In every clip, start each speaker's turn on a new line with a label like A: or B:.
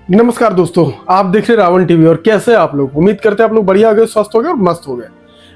A: नमस्कार दोस्तों, आप देख रहे रावण टीवी। और कैसे हैं आप लोग? उम्मीद करते हैं आप लोग बढ़िया हो गए, स्वस्थ हो गए और मस्त हो गए।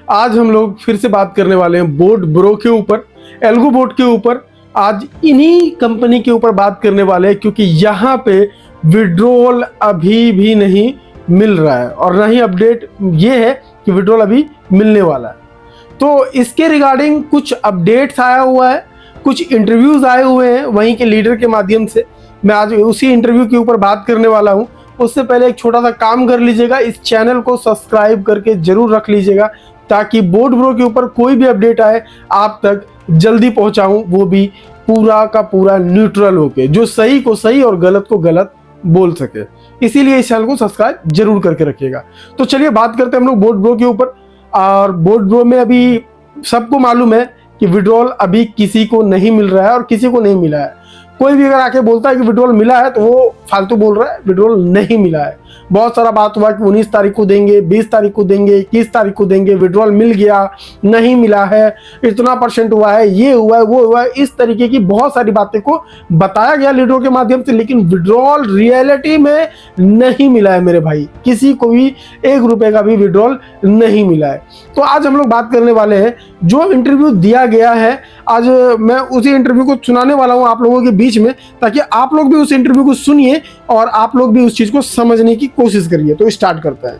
A: आज हम लोग फिर से बात करने वाले हैं बोट ब्रो के ऊपर, एल्गो बोट के ऊपर। आज इन्हीं कंपनी के ऊपर बात करने वाले हैं क्योंकि यहाँ पे विड्रॉल अभी भी नहीं मिल रहा है और ना ही अपडेट ये है कि विड्रॉल अभी मिलने वाला है। तो इसके रिगार्डिंग कुछ अपडेट्स आया हुआ है, कुछ इंटरव्यूज आए हुए हैं वहीं के लीडर के माध्यम से। मैं आज उसी इंटरव्यू के ऊपर बात करने वाला हूं। उससे पहले एक छोटा सा काम कर लीजिएगा, इस चैनल को सब्सक्राइब करके जरूर रख लीजिएगा ताकि बोट ब्रो के ऊपर कोई भी अपडेट आए आप तक जल्दी पहुंचाऊं, वो भी पूरा का पूरा न्यूट्रल होके, जो सही को सही और गलत को गलत बोल सके। इसीलिए इस चैनल को सब्सक्राइब जरूर करके रखिएगा। तो चलिए बात करते हैं हम लोग बोट ब्रो के ऊपर। और बोट ब्रो में अभी सबको मालूम है कि विड्रॉल अभी किसी को नहीं मिल रहा है और किसी को नहीं मिला है। कोई भी अगर आके बोलता है कि विड्रॉल मिला है तो वो फालतू बोल रहा है, विड्रॉल नहीं मिला है। बहुत सारा बात हुआ कि 19 तारीख को देंगे, 20 तारीख को देंगे, 21 तारीख को देंगे, विड्रॉल मिल गया, नहीं मिला है, इतना परसेंट हुआ है, ये हुआ है, वो हुआ है। इस तरीके की बहुत सारी बातें को बताया गया लीडरों के माध्यम से, लेकिन विड्रॉल रियलिटी में नहीं मिला है मेरे भाई। किसी को भी 1 रुपए का भी विड्रॉल नहीं मिला है। तो आज हम लोग बात करने वाले हैं जो इंटरव्यू दिया गया है। आज मैं उसी इंटरव्यू को सुनाने वाला हूं आप लोगों के बीच में, ताकि आप लोग भी उस इंटरव्यू को सुनिए और आप लोग भी उस चीज को समझने की कोशिश करिए। तो स्टार्ट करते हैं।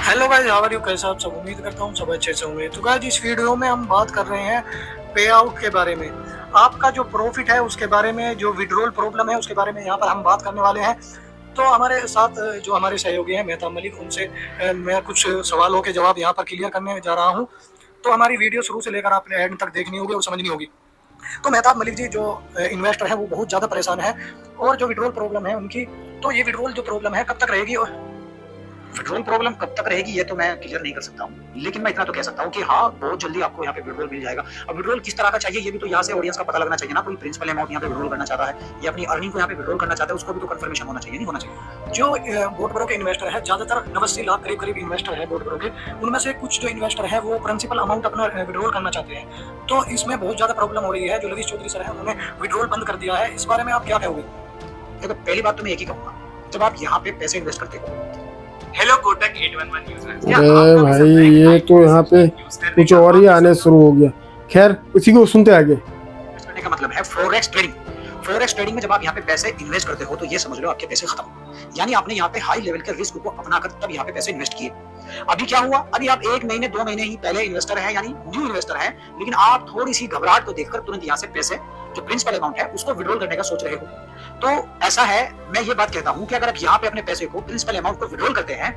B: Hello guys, how are you? कैसे आप सब? उम्मीद करता हूँ सब अच्छे से होंगे। तो गाइस इस वीडियो में हम बात कर रहे हैं पे आउट के बारे में, आपका जो प्रॉफिट है उसके बारे में, जो विड्रॉल प्रॉब्लम है उसके बारे में यहाँ पर हम बात करने वाले हैं। तो हमारे साथ जो हमारे सहयोगी हैं मेहताब मलिक, उनसे मैं कुछ सवालों के जवाब यहाँ पर क्लियर करने जा रहा हूँ। तो हमारी वीडियो शुरू से लेकर आपने एंड तक देखनी होगी और समझनी होगी। तो मेहताब मलिक जी जो इन्वेस्टर है वो बहुत ज़्यादा परेशान है और जो विड्रॉल प्रॉब्लम है उनकी, तो ये विड्रॉल जो प्रॉब्लम है कब तक रहेगी और
C: विड्रॉल प्रॉब्लम कब तक रहेगी ये तो मैं क्लियर नहीं कर सकता हूँ, लेकिन मैं इतना तो कह सकता हूँ कि हाँ बहुत जल्दी आपको यहाँ पे विड्रॉल मिल जाएगा। अब विड्रॉल किस तरह का चाहिए ये भी तो यहाँ से ऑडियंस का पता लगना चाहिए ना। कोई प्रिंसिपल अमाउंट यहाँ पे विड्रॉल करना चाहता है या अपनी अर्निंग को यहाँ पे विड्रॉल करना चाहता है, उसको भी तो कंफर्मेशन होना चाहिए, नहीं होना चाहिए।
B: जो बोट ब्रो के इन्वेस्टर है, ज्यादातर 89 लाख करीब इन्वेस्टर है बोट ब्रो के, उनमें से कुछ जो इन्वेस्टर है वो प्रिंसिपल अमाउंट अपना विड्रॉल करना चाहते हैं। तो इसमें बहुत ज्यादा प्रॉब्लम हो रही है। जो लवीश चौधरी सर है उन्होंने विड्रॉल बंद कर दिया है, इस बारे में आप क्या कहोगे?
C: देखो पहली बात तो मैं एक ही कहूँगा, जब आप यहाँ पे पैसे इन्वेस्ट करते हो,
D: हेलो कोटक 811 यूजर्स।
A: अरे भाई ये तो यहाँ पे कुछ और ही आने शुरू हो गया। खैर इसी को सुनते आगे।
C: इन्वेस्ट करने का मतलब है फॉरेक्स ट्रेडिंग। फॉरेक्स ट्रेडिंग में जब आप यहाँ पे पैसे इन्वेस्ट करते हो तो ये समझ लो आपके पैसे खत्म, यानी आपने यहाँ पे हाई लेवल के रिस्क को अपनाकर तब यहाँ पे पैसे इन्वेस्ट किए। अभी क्या हुआ, अभी आप 1 महीने 2 महीने ही पहले इन्वेस्टर है, यानी न्यू इन्वेस्टर है, लेकिन आप थोड़ी सी घबराहट को देखकर तुरंत यहाँ से पैसे जो प्रिंसिपल अमाउंट है उसको विड्रॉल करने का सोच रहे हो। तो ऐसा है, मैं ये बात कहता हूँ कि अगर आप यहाँ पे अपने पैसे को प्रिंसिपल अमाउंट को विड्रॉल करते हैं,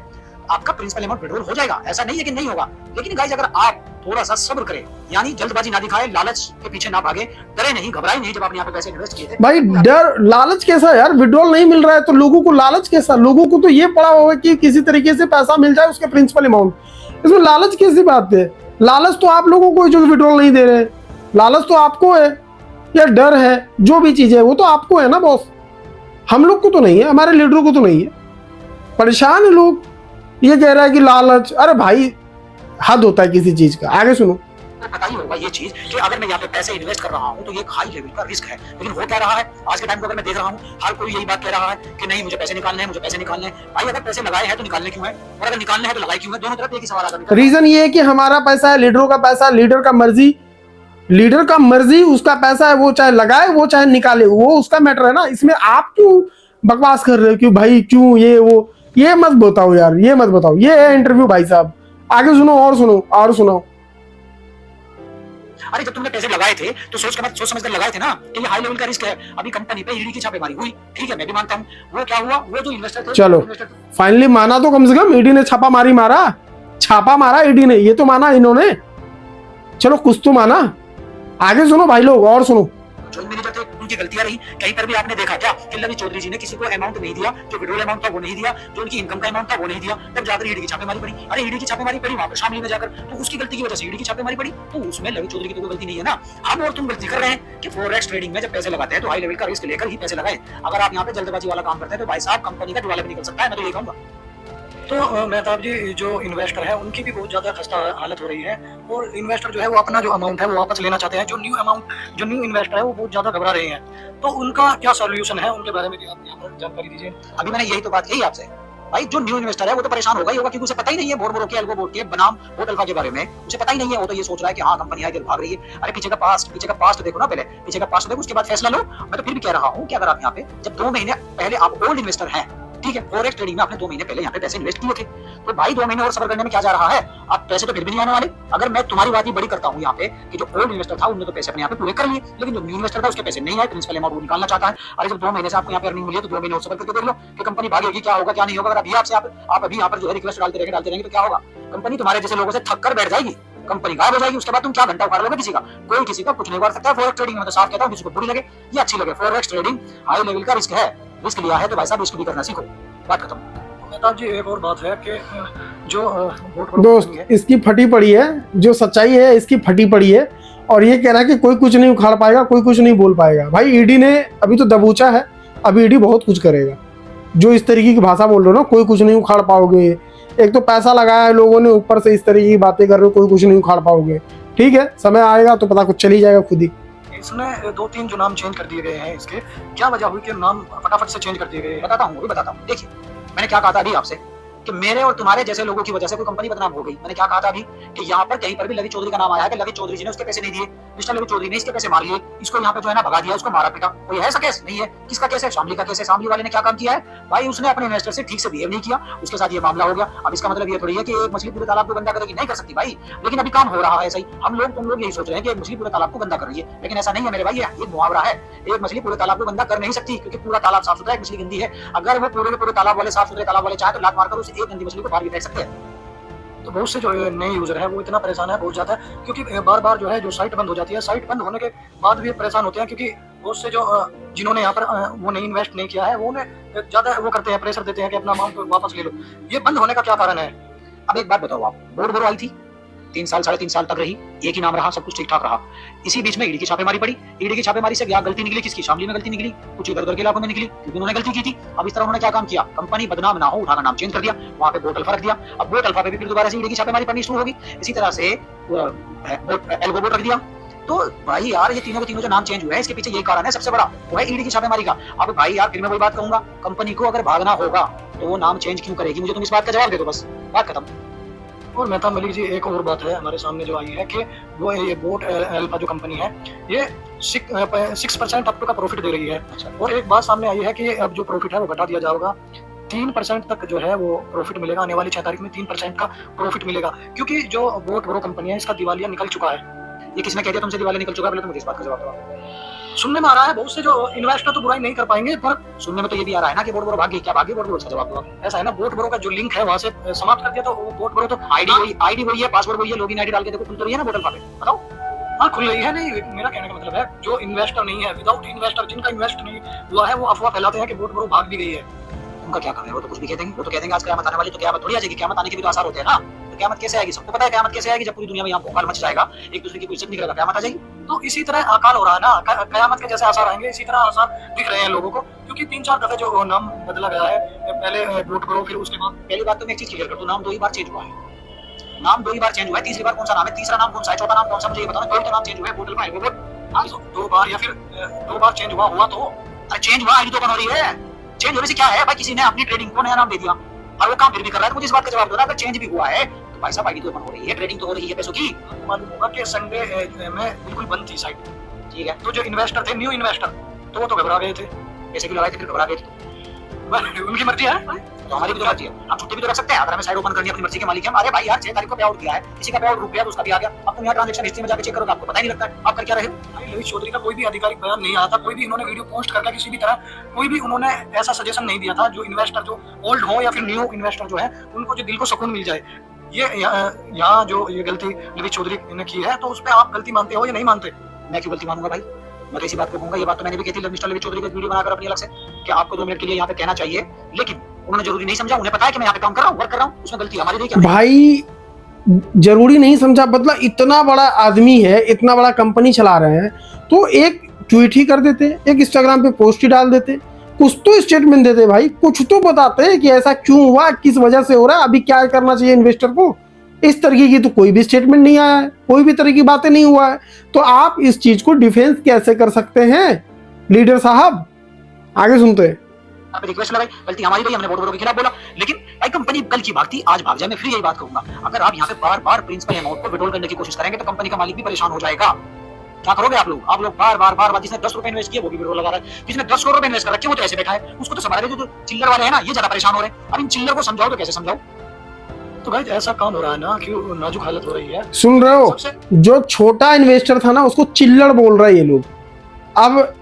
C: आपका प्रिंसिपल अमाउंट विड्रॉल हो जाएगा, ऐसा नहीं है कि नहीं होगा। लेकिन गाइस अगर आप थोड़ा सा सब्र करें, यानी जल्दबाजी ना दिखाए, लालच के पीछे ना भागे, डरे नहीं, घबराए नहीं। जब आपने यहाँ पे पैसे इन्वेस्ट किए थे
A: भाई डर लालच कैसा यार? विड्रॉल नहीं मिल रहा है तो लोगों को लालच कैसा? लोगों को तो ये पड़ा होगा कि किसी तरीके से पैसा मिल जाए उसके प्रिंसिपल अमाउंट। इसमें लालच कैसी बात है? लालच तो आप लोगों को जो विड्रॉल नहीं दे रहे, लालच तो आपको है या डर है, जो भी चीज है वो तो आपको है ना बॉस। हम लोग को तो नहीं है, हमारे लीडरों को तो नहीं है। परेशान है लोग, ये कह रहा है कि लालच। अरे भाई हद होता है किसी चीज का। आगे सुनो।
C: पता ही होगा ये चीज कि अगर मैं यहाँ पे पैसे इन्वेस्ट कर रहा हूँ तो ये एक हाई लेवल का रिस्क है। लेकिन हो क्या रहा है आज के टाइम को अगर मैं देख रहा हूँ, हर कोई यही बात कह रहा है कि नहीं मुझे पैसे निकालने हैं, मुझे पैसे निकालने हैं। भाई अगर पैसे लगाए हैं तो निकालने क्यों है, और अगर निकालने हैं तो लगाए क्यों है? दोनों तरफ एक ही सवाल आता है।
A: रीजन ये है कि हमारा पैसा है, लीडरों का पैसा, लीडर का मर्जी, लीडर का मर्जी, उसका पैसा है, वो चाहे लगाए वो चाहे निकाले, वो उसका मैटर है ना। इसमें आप क्यों बकवास कर रहे हो? क्यों भाई, क्यों ये वो, ये मत बताओ यार, ये मत बताओ। ये है इंटरव्यू भाई साहब। आगे सुनो और सुनो और सुनाओ।
C: अरे जब तुमने पैसे लगाए थे तो सोच समझकर लगाए थे ना कि ये हाई लेवल का रिस्क है। अभी कंपनी पे ईडी की छापेमारी हुई, ठीक है मैं भी मानता हूँ। वो क्या हुआ, वो जो इन्वेस्टर थे,
A: चलो फाइनली माना तो कम से कम। ईडी ने छापा मारा ईडी ने, ये तो माना इन्होंने। चलो कुछ तो माना। आगे सुनो भाई लोग और सुनो।
C: जो मैनेजर थे उनकी गलतियां रही। कहीं पर भी आपने देखा क्या कि लवी चौधरी जी ने किसी को अमाउंट नहीं दिया, जो विड्रॉल अमाउंट था वो नहीं दिया, जो उनकी इनकम का अमाउंट था वो नहीं दिया, तब जाकर ईडी की छापेमारी पड़ी। अरे ईडी की छापेमारी पड़ी वहां पर शामिल में जाकर, तो उसकी गलती की वजह से ईडी की छापेमारी पड़ी, तो उसमें लवी चौधरी की तो गलती नहीं है ना। हम और तुम गलती कर रहे हैं कि फॉरेक्स ट्रेडिंग में जब पैसे लगाते हैं तो हाई लेवल का रिस्क लेकर ही पैसे लगाएं। अगर आप यहाँ पे जल्दबाजी वाला काम करते हैं तो भाई साहब कंपनी का दिवाला भी निकल सकता है, मैं तो ये कहूंगा।
B: तो मेहताब जी, जो इन्वेस्टर है उनकी भी बहुत ज़्यादा खस्ता हालत हो रही है, और इन्वेस्टर जो है वो अपना जो अमाउंट है वो वापस लेना चाहते हैं। जो न्यू इन्वेस्टर है वो बहुत ज़्यादा घबरा रहे हैं, तो उनका क्या सोल्यूशन है, उनके बारे में भी आप यहाँ पर जानकारी दीजिए।
C: अभी मैंने यही तो बात कही आपसे भाई, जो न्यू इन्वेस्टर है वो तो परेशान होगा ही होगा, क्योंकि उसे पता ही नहीं है बोट ब्रो के, एल्गो बोट के बनाम बोट अल्फा के बारे में उसे पता ही नहीं है। वो तो ये सोच रहा है कि हाँ कंपनी है, भाग रही है। अरे पीछे का पास्ट देखो ना, पहले पीछे का पास्ट देखो, उसके बाद फैसला लो। मैं तो फिर भी कह रहा हूँ कि अगर आप यहाँ पे जब 2 महीने पहले आप ओल्ड इन्वेस्टर हैं, ठीक है, फॉरेक्स ट्रेडिंग में आपने 2 महीने पहले यहाँ पे पैसे इन्वेस्ट किए थे, तो भाई 2 महीने और सफर करने में क्या जा रहा है, आप पैसे तो फिर भी नहीं आने वाले। अगर मैं तुम्हारी बात ही बड़ी करता हूँ यहाँ पे कि जो ओल्ड इन्वेस्टर था उन्होंने तो पैसे अपने यहाँ पे पूरे कर लिए, लेकिन जो न्यू इन्वेस्टर था उसके पैसे नहीं आए, प्रिंसिपल अमाउंट वो निकालना चाहता है। अरे जब 2 महीने से आपको यहाँ पे अर्निंग मिली है तो 2 महीने और सफर करके देख लो कि कंपनी भागेगी, क्या होगा क्या नहीं होगा। अगर अभी आपसे आप अभी यहाँ पर जो है रिक्वेस्ट डालते रहेंगे तो क्या होगा, कंपनी तुम्हारे जैसे लोगों से थक कर बैठ जाएगी, कंपनी गायब हो जाएगी। उसके बाद तुम क्या घंटा उखाड़ लोगे किसी का, कोई किसी का कुछ नहीं कर सकता है। फॉरेक्स ट्रेडिंग में तो साफ कहता हूँ, किसी को बुरी लगे या अच्छी लगे, फॉरेक्स ट्रेडिंग हाई लेवल का रिस्क है। रिस्क लिया है तो भाई साहब रिस्क भी करना सीखो, बात खत्म।
B: मेहताब जी, एक और बात है कि जो
A: दोस्त इसकी फटी पड़ी है, जो सच्चाई है इसकी फटी पड़ी है, और ये कह रहा है कि कोई कुछ नहीं उखाड़ पाएगा, कोई कुछ नहीं बोल पाएगा। भाई ईडी ने अभी तो दबोचा है, अभी ईडी बहुत कुछ करेगा। जो इस तरीके की भाषा बोल रहे हो ना, कोई कुछ नहीं उखाड़ पाओगे, एक तो पैसा लगाया है लोगों ने, ऊपर से इस तरीके की बातें कर रहे हो, कोई कुछ नहीं उखाड़ पाओगे। ठीक है, समय आएगा तो पता कुछ चल ही जाएगा खुद ही।
B: इसने 2-3 जो नाम चेंज कर दिए गए हैं, इसके क्या वजह हुई कि नाम फटाफट से चेंज कर दिए गए?
C: बताता हूँ। देखिए मैंने क्या कहा था अभी आपसे कि मेरे और तुम्हारे जैसे लोगों की वजह से कोई कंपनी बदनाम हो गई। मैंने क्या कहा था अभी कि यहाँ पर कहीं पर भी लवी चौधरी का नाम आया कि लवी चौधरी जी ने उसके पैसे नहीं दिए, मिस्टर लवी चौधरी ने इसके पैसे मार लिए, इसको यहाँ पे जो है ना भगा दिया, उसको मारा पीटा। कोई है ऐसा केस? नहीं है। किसका केस है? शामली का केस है। शामली वाले ने क्या काम किया है भाई, उसने अपने इन्वेस्टर से ठीक से बिहेव नहीं किया, उसके साथ ये मामला हो गया। अब इसका मतलब ये थोड़ी है कि एक मछली पूरे तालाब को गंदा करेगी, नहीं कर सकती भाई, लेकिन अभी काम हो रहा है। सही हम लोग तुम लोग यही सोच रहे हैं कि एक मछली पूरे तालाब को गंदा कर रही है, लेकिन ऐसा नहीं है मेरे भाई। ये मुहावरा है, एक मछली पूरे तालाब को गंदा कर नहीं सकती, क्योंकि पूरा तालाब साफ सुथरा है, मछली गंदी है। अगर वो पूरे तालाब वाले साफ सुथरे तालाब वाले चाहे तो लात मारकर उस एक गंदी मछली को बाहर भी फेंक सकते हैं।
B: तो बहुत से जो नए यूजर है वो इतना परेशान है, बहुत ज्यादा, क्योंकि बार बार जो है जो साइट बंद हो जाती है, साइट बंद होने के बाद भी परेशान होते हैं, क्योंकि बहुत से जो जिन्होंने यहाँ पर वो नहीं इन्वेस्ट नहीं किया है, वो ज्यादा वो करते हैं, प्रेशर देते हैं कि अपना अमाउंट वापस ले लो। ये बंद होने का क्या कारण है?
C: अब एक बात बताओ, आप बोर्ड ब्रो आई थी 3 साल 3.5 साल तक रही, एक ही नाम रहा, सब कुछ ठीक ठाक रहा। इसी बीच में ईडी की छापेमारी पड़ी। ईडी की छापेमारी से क्या गलती निकली? किसकी? शामली में गलती निकली, कुछ इधर उधर के इलाकों में निकली, क्योंकि उन्होंने गलती की थी। अब इस तरह उन्होंने क्या काम किया, कंपनी बदनाम ना हो, उठाकर नाम चेंज कर दिया, वहां पे बोट अल्फा रख दिया। अब बोट अल्फा पे भी फिर दोबारा से ईडी की छापेमारी पड़नी शुरू होगी। इसी तरह से एल्गो बोट रख दिया। तो भाई यार ये तीनों के तीनों जो नाम चेंज हुए हैं, इसके पीछे यही कारण है सबसे बड़ा, वो है ईडी की छापेमारी का। अब भाई यार फिर मैं वही बात कहूंगा, कंपनी को अगर भागना होगा तो वो नाम चेंज क्यों करेगी? मुझे तुम इस बात का जवाब दे दो, बस बात खत्म।
B: और मेहताब मलिक जी, एक और बात है हमारे सामने जो आई है कि वो ये बोट अल्फा जो कंपनी है, ये 6% अप टू का प्रॉफिट दे रही है। और एक बात सामने आई है कि अब जो प्रॉफिट है वो घटा दिया जाएगा, 3% तक जो है वो प्रॉफिट मिलेगा। आने वाली 6 तारीख में 3% का प्रॉफिट मिलेगा, क्योंकि जो बोट ब्रो कंपनी है इसका दिवालिया निकल चुका है।
C: ये किसने कह दिया तुमसे दिवालिया निकल चुका है? पहले तो मुझे इस बात का जवाब दो।
B: सुनने में आ रहा है बहुत से जो इन्वेस्टर तो बुराई नहीं कर पाएंगे, पर
C: सुनने में तो ये भी आ रहा है ना कि बोट ब्रो भागी। क्या भागी बोट ब्रो? इसका जवाब दो।
B: ऐसा है ना, बोट ब्रो का जो लिंक है वहां से समाप्त कर दिया, तो बोट ब्रो तो
C: आईडी वही है, पासवर्ड वही है, लॉगिन आईडी डाल के देखो, खुल तो रही है ना बोट अल्फा पे, बताओ।
B: हाँ खुल रही है। नहीं, मेरा कहने का मतलब है जो इन्वेस्टर नहीं है, विदाउट इन्वेस्टर जिनका इन्वेस्ट नहीं हुआ है, वो अफवाह फैलाते हैं कि बोट ब्रो भाग भी गई है।
C: उनका क्या काम है? वो तो कुछ भी कह देंगे। वो तो कह देंगे आज क़यामत आने वाली, तो क़यामत थोड़ी आ जाएगी। क़यामत आने के भी तो आसार होते हैं ना। तो क़यामत कैसे आएगी? सबको पता है क़यामत कैसे आएगी, जब पूरी दुनिया में यहाँ भोकाल मच जाएगा, एक दूसरे की कोई इज्जत नहीं करेगा, क़यामत आ जाएगी।
B: तो इसी तरह अकाल हो रहा है ना, क़यामत के जैसे आसार आएंगे, इसी तरह आसार दिख रहे हैं लोगों को, क्योंकि 3-4 दफे जो नाम बदला गया है, पहले बोट ब्रो, फिर उसके बाद
C: पहली बात तो मैं एक चीज क्लियर कर दूं, नाम 2 ही बार चेंज हुआ है। नाम 2 ही बार चेंज हुआ है। तीसरी बार कौन सा नाम है? तीसरा नाम कौन सा है? चौथा नाम कौन सा? मुझे ये बताओ। 2 नाम चेंज हुए, बोट अल्फा, एल्गो बोट।
B: 2 बार या फिर 2 बार चेंज हुआ तो
C: अरे चेंज हुआ, आईडी तो बन हो रही है। चेंज होने से क्या है भाई? किसी ने अपनी ट्रेडिंग को नया नाम दे दिया और वो काम फिर भी कर रहा है, तो मुझे इस बात का जवाब दो ना। अगर चेंज भी हुआ है तो भाई साहब आईडी तो बन हो रही है, ट्रेडिंग तो हो रही है पैसों की।
B: आपको मालूम होगा कि संडे में बिल्कुल बंद थी साइट,
C: ठीक है,
B: तो जो इन्वेस्टर थे, न्यू इन्वेस्टर, तो वो तो घबरा गए थे।
C: पैसे भी लगाए थे, फिर घबरा गए थे।
B: उनकी मर्जी है,
C: तो हमारी भी तो मर्जी है, हम छुट्टी भी तो रख सकते हैं। अगर हमें साइड ओपन करनी है, अपनी मर्जी के मालिक हैं। अरे भाई यार 6 तारीख को पे आउट किया है, किसी का पे आउट रुक गया तो उसका भी आ गया। अब तुम यहाँ ट्रांजैक्शन हिस्ट्री में जाकर चेक करोगे, आपको पता ही नहीं लगता है आप कर क्या रहे हो।
B: ललित चौधरी का कोई भी आधिकारिक बयान नहीं आया था, कोई भी इन्होंने वीडियो पोस्ट करके किसी भी तरह कोई भी उन्होंने ऐसा सजेशन नहीं दिया था जो इन्वेस्टर जो ओल्ड हो या फिर न्यू इन्वेस्टर जो है उनको जो दिल को सुकून मिल जाए। ये यहाँ जो ये गलती ललित चौधरी ने की है, तो उस पर आप गलती मानते हो या नहीं मानते?
C: मैं क्यों गलती मानूंगा भाई? मैं तो इसी बात को कहूंगा, ये बात तो मैंने भी कही थी मिस्टर ललित चौधरी को वीडियो बनाकर अपनी अलग से, कि आपको 2 मिनट के लिए यहाँ पे कहना चाहिए, लेकिन उन्होंने जरूरी नहीं समझा। उन्हें पता है कि मैं यहाँ पे काम कर रहा हूँ, वर्क कर रहा हूँ, उसमें गलती हमारी नहीं। क्या
A: भाई जरूरी नहीं समझा, मतलब इतना बड़ा आदमी है, इतना बड़ा कंपनी चला रहे हैं, तो एक ट्वीट ही कर देते, एक इंस्टाग्राम पे पोस्ट ही डाल देते, कुछ तो स्टेटमेंट देते भाई, कुछ तो बताते कि ऐसा क्यों हुआ, किस वजह से हो रहा है, अभी क्या करना चाहिए इन्वेस्टर को। इस तरीके की तो कोई भी स्टेटमेंट नहीं आया है, कोई भी तरह की बातें नहीं हुआ है। तो आप इस चीज को डिफेंस कैसे कर सकते हैं लीडर साहब? आगे सुनते हैं।
C: रिक्वेस्ट लगाई, गलती हमारी भाई, हमने बोर्ड ब्रो के खिलाफ बोला, लेकिन भाई कंपनी कल की भाग थी आज भाग जाए। मैं फिर यही बात कहूंगा, अगर आप यहाँ पे बार बार प्रिंसिपल अमाउंट को विड्रॉल करने की कोशिश करेंगे तो कंपनी का मालिक भी परेशान हो जाएगा। क्या करोगे आप लोग? बार बार जिसने 10 रुपए इन्वेस्ट किए वो भी विड्रॉल लगा रहा है, जिसने 10 करोड़ रुपए इन्वेस्ट करा वो तो ऐसे बैठा है, उसको तो संभाल जो चिल्लर वाले हैं ना, ये ज्यादा परेशान हो रहे हैं। अब इन चिल्लर को समझाओ तो कैसे समझाओ?
B: तो गाइस ऐसा काम हो रहा है ना, क्यों नाजुक हालत हो रही है।
A: सुन रहे हो, जो छोटा इन्वेस्टर था ना उसको चिल्लर बोल रहा है ये लोग। अब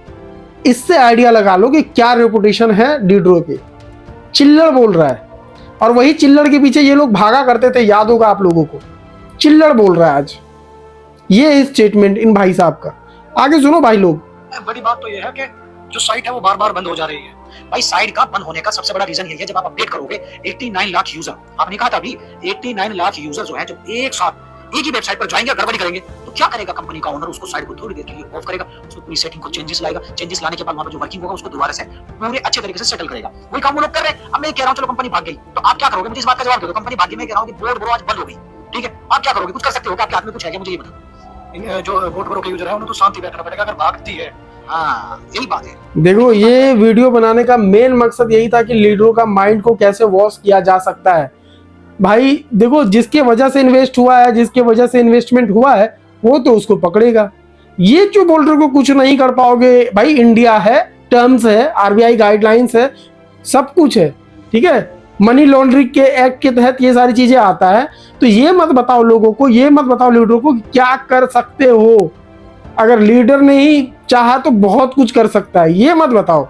A: इससे आइडिया लगा लो कि क्या रेपुटेशन है लीडरों की। चिल्लर बोल रहा है, और वही चिल्लर के पीछे ये लोग भागा करते थे, याद होगा आप लोगों को। चिल्लर बोल रहा है आज, ये स्टेटमेंट इन भाई साहब का। आगे सुनो भाई लोग।
B: बड़ी बात तो ये है कि जो साइट है वो बार बार बंद हो जा रही है।
C: भाई साइट का बंद होने का सबसे बड़ा रीजन यही है, जब आप अपडेट करोगे 89 लाख यूजर, आपने कहा था अभी 89 लाख यूजर जो है जब एक साथ एक ही वेबसाइट पर जाएंगे, गड़बड़ी करेंगे तो क्या करेगा कंपनी का ओनर? उसको साइट को थोड़ी देर के लिए ऑफ करेगा, उसको पूरी सेटिंग को चेंजेस लाएगा, चेंजेस लाने के बाद वहां पर जो वर्किंग होगा उसको दोबारा से पूरे अच्छे तरीके से सेटल करेगा। वही काम वो लोग कर रहे हैं। अब मैं कह रहा हूं चलो कंपनी भाग गई, तो आप क्या करोगे? मुझे इस बात का जवाब दे दो। कंपनी भागी, मैं कह रहा हूं कि बोर्ड ब्रो आज बंद हो गई, ठीक है, आप क्या करोगे? कुछ कर सकते हो क्या? आपके हाथ में कुछ है क्या? मुझे ये बताओ।
B: जो बोर्ड ब्रो के यूजर है उन्हें तो शांति बैठना पड़ेगा अगर भागती है।
C: हाँ यही बात है।
A: देखो, ये वीडियो बनाने का मेन मकसद यही था कि लीडरों का माइंड को कैसे वॉश किया जा सकता है। भाई देखो, जिसके वजह से इन्वेस्ट हुआ है, जिसके वजह से इन्वेस्टमेंट हुआ है, वो तो उसको पकड़ेगा। ये जो बोल्डर को कुछ नहीं कर पाओगे भाई, इंडिया है, टर्म्स है, आरबीआई गाइडलाइंस है, सब कुछ है, ठीक है। मनी लॉन्ड्रिंग के एक्ट के तहत ये सारी चीजें आता है। तो ये मत बताओ लोगों को, ये मत बताओ लीडरों को क्या कर सकते हो। अगर लीडर नहीं चाहा तो बहुत कुछ कर सकता है, ये मत बताओ।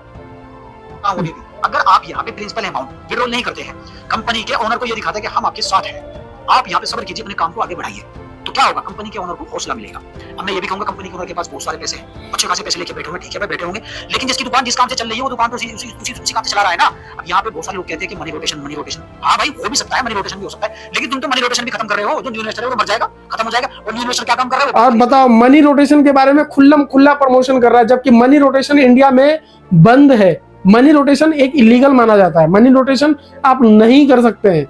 C: अगर आप यहाँ पे प्रिंसिपल अमाउंट विड्रॉल नहीं करते हैं, कंपनी के ओनर को ये दिखाते हैं कि हम आपके साथ हैं, आप यहाँ पे सब्र कीजिए, अपने काम को आगे बढ़ाइए, तो क्या होगा? कंपनी के ओनर को हौसला मिलेगा। अब मैं ये भी कहूंगा कंपनी के ओनर के पास बहुत सारे पैसे हैं, अच्छे खासे पैसे लेके बैठे होंगे, ठीक है, बैठे होंगे, लेकिन जिसकी दुकान जिस काम से चल रही है वो दुकान तो उसी काम से चला रहा है ना। अब यहाँ पे बहुत सारे लोग कहते हैं कि मनी रोटेशन, हाँ भाई हो भी सकता है, मनी रोटेशन भी हो सकता है, लेकिन तुम तो मनी रोटेशन भी खत्म कर रहे हो। जो न्यू इन्वेस्टर है वो मर जाएगा, खत्म हो जाएगा, और न्यू इन्वेस्टर क्या काम कर रहे हो?
A: और बताओ, मनी रोटेशन के बारे में खुल्लम खुल्ला प्रमोशन कर रहा है, जबकि मनी रोटेशन इंडिया में बंद है। मनी रोटेशन एक इलीगल माना जाता है, मनी रोटेशन आप नहीं कर सकते हैं,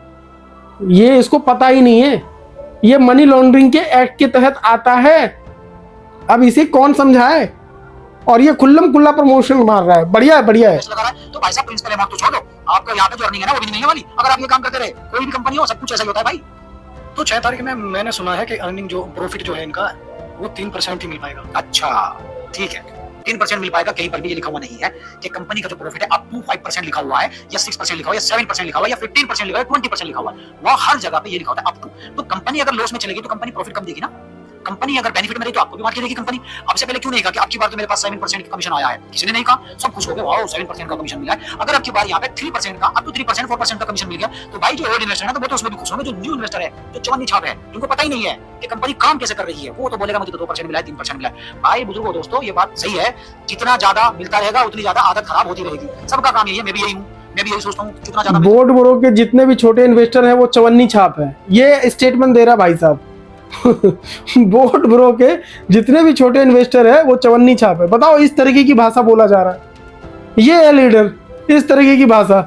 A: ये इसको पता ही नहीं है। ये मनी लॉन्ड्रिंग के एक्ट के तहत आता है। अब इसे कौन समझाए? और ये खुल्लम खुल्ला प्रमोशन मार रहा है। बढ़िया है, बढ़िया है।
C: तो भाई साहब प्रिंसिपल अमाउंट तो छोड़ दो, आपको यहाँ पे जो अर्निंग है ना वो भी नहीं मिलने वाली अगर आप ये काम करते रहे। कोई भी कंपनी हो, सब कुछ ऐसा ही होता है भाई।
B: तो 6 तारीख में मैंने सुना है कि अर्निंग जो प्रॉफिट जो है इनका वो 3% ही मिल पाएगा।
C: अच्छा ठीक है, 3% मिल पाएगा। कहीं पर भी ये लिखा हुआ नहीं है कि कंपनी का जो प्रॉफिट है अप टू 5% लिखा हुआ है, या 6% लिखा हुआ है, या 7% लिखा हुआ है, या 15% लिखा हुआ है, 20% लिखा हुआ है। वहाँ हर जगह पे ये लिखा होता है अप टू। तो कंपनी अगर लॉस में चलेगी तो कंपनी प्रॉफिट कम देगी ना। कंपनी अगर बेनिफिट में रही तो आपको भी मार के देगी कंपनी। अब से पहले क्यों नहीं कहा कि आपकी बार तो मेरे पास 7% का कमीशन आया है? किसी ने नहीं कहा, सब खुश हो गए, वाओ 7% का कमीशन मिला है। अगर आपकी बार यहाँ पे 3% का, अप टू 3%, 4% का कमीशन मिल गया तो भाई जो ओल्ड इन्वेस्टर है तो वो तो उसमें भी खुश होंगे। जो न्यू इन्वेस्टर है, जो चवन्नी छाप है, जिनको पता ही नहीं है कि कंपनी काम कैसे कर रही है, वो तो बोलेगा मुझे तो 2% मिला है, 3% मिला है। भाई बुजुर्गो दोस्तों, ये बात सही है, जितना ज्यादा मिलता रहेगा उतनी ज्यादा आदत खराब होती रहेगी। सबका काम यही है, मैं भी यही हूँ, मैं भी यही सोचता हूँ, जितना ज्यादा
A: बोर्ड ब्रो के जितने भी छोटे इन्वेस्टर हैं वो चवन्नी छाप है, ये स्टेटमेंट दे रहा भाई साहब। बोर्ड ब्रो के जितने भी छोटे इन्वेस्टर है वो चवन्नी छाप है। बताओ, इस तरीके की भाषा बोला जा रहा है, ये है लीडर, इस तरीके की भाषा।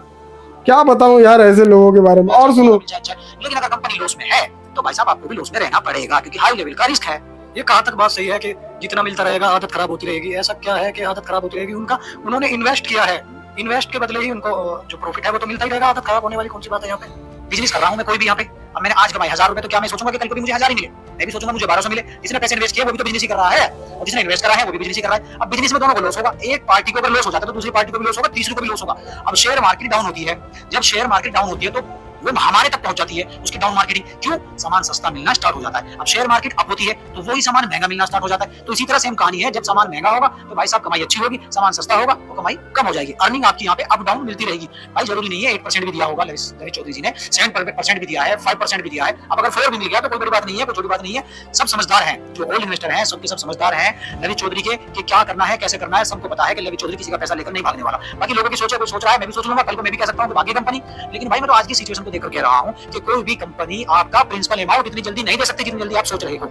A: क्या बताऊं यार ऐसे लोगों के बारे में। और सुनो,
C: लेकिन अगर कंपनी लॉस में है तो भाई साहब आपको भी लॉस में रहना पड़ेगा, क्योंकि हाई लेवल का रिस्क है।
B: ये कहाँ तक बात सही है कि जितना मिलता रहेगा आदत खराब होती रहेगी? ऐसा क्या है कि आदत खराब होती रहेगी? उन्होंने इन्वेस्ट किया है, इन्वेस्ट के बदले ही उनको जो प्रॉफिट है वो तो मिलता ही रहेगा। आदत खराब होने वाली कौन सी बात है? यहाँ पे
C: बिजनेस कर रहा हूँ मैं कोई भी यहाँ पे। अब मैंने आज कमाए 1000 रुपए, तो क्या मैं सोचूंगा कि कल को भी मुझे 1000 ही मिले? मैं भी सोचूंगा मुझे 1200 मिले। जिसने पैसे इन्वेस्ट किया वो भी तो बिजनेस ही कर रहा है, और जिसने इन्वेस्ट करा है वो भी बिजनेस ही कर रहा है। अब बिजनेस में दोनों को लॉस होगा। एक पार्टी को अगर लॉस हो जाता है तो दूसरी पार्टी को भी लॉस होगा, तीसरी को भी लॉस होगा। अब शेयर मार्केट डाउन होती है, जब शेयर मार्केट डाउन होती है तो वो हमारे तक पहुंच जाती है उसकी डाउन मार्केटिंग। क्यों? सामान सस्ता मिलना स्टार्ट हो जाता है। अब शेयर मार्केट अप होती है तो वही सामान महंगा मिलना स्टार्ट हो जाता है। तो इसी तरह सेम कहानी है, जब सामान महंगा होगा तो भाई साहब कमाई अच्छी होगी, सामान सस्ता होगा तो कमाई कम हो जाएगी। अर्निंग आपकी यहाँ पे अप डाउन मिलती रहेगी। भाई जरूरी नहीं है 8% भी दिया होगा ललित चौधरी जी ने, 7% भी दिया है, 5% भी दिया है। अब अगर 4 भी मिल गया तो कोई बड़ी बात नहीं है, कोई छोटी बात नहीं है। सब समझदार हैं, जो ओल्ड इन्वेस्टर हैं सबके सब समझदार हैं ललित चौधरी के कि क्या करना है, कैसे करना है। सबको पता है कि ललित चौधरी किसी का पैसा लेकर नहीं भागने वाला। बाकी लोगों की सोच है, कोई सोच रहा है, मैं भी सोच लूंगा, कल को मैं भी कह सकता हूँ कि भागी कंपनी। लेकिन भाई मैं तो आज की सिचुएशन को देखकर कह रहा हूँ कि कोई भी कंपनी आपका प्रिंसिपल अमाउंट इतनी जल्दी नहीं दे सकती जितनी जल्दी आप सोच रहे हो।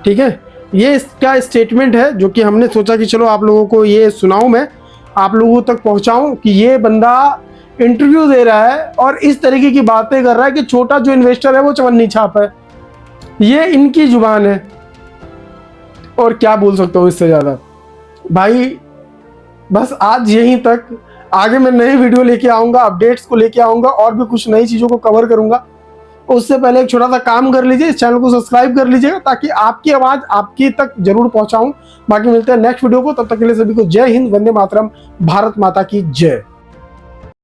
A: ठीक है। ये इसका स्टेटमेंट है जो कि हमने सोचा कि चलो आप लोगों को ये सुनाऊं, मैं आप लोगों तक पहुंचाऊं कि ये बंदा इंटरव्यू दे रहा है और इस तरीके की बातें कर रहा है कि छोटा जो इन्वेस्टर है वो चवन्नी छाप है। ये इनकी जुबान है और क्या बोल सकता हूँ इससे ज़्यादा। भाई बस आज यहीं तक, आगे मैं नई वीडियो लेके आऊँगा, अपडेट्स को लेके आऊँगा और भी कुछ नई चीज़ों को कवर करूँगा। उससे पहले एक छोटा सा काम कर लीजिए, इस चैनल को सब्सक्राइब कर लीजिएगा ताकि आपकी आवाज़ आपकी तक जरूर पहुँचाऊँ। बाकी मिलते हैं नेक्स्ट वीडियो को, तब तक के लिए सभी को जय हिंद, वंदे मातरम, भारत माता की जय।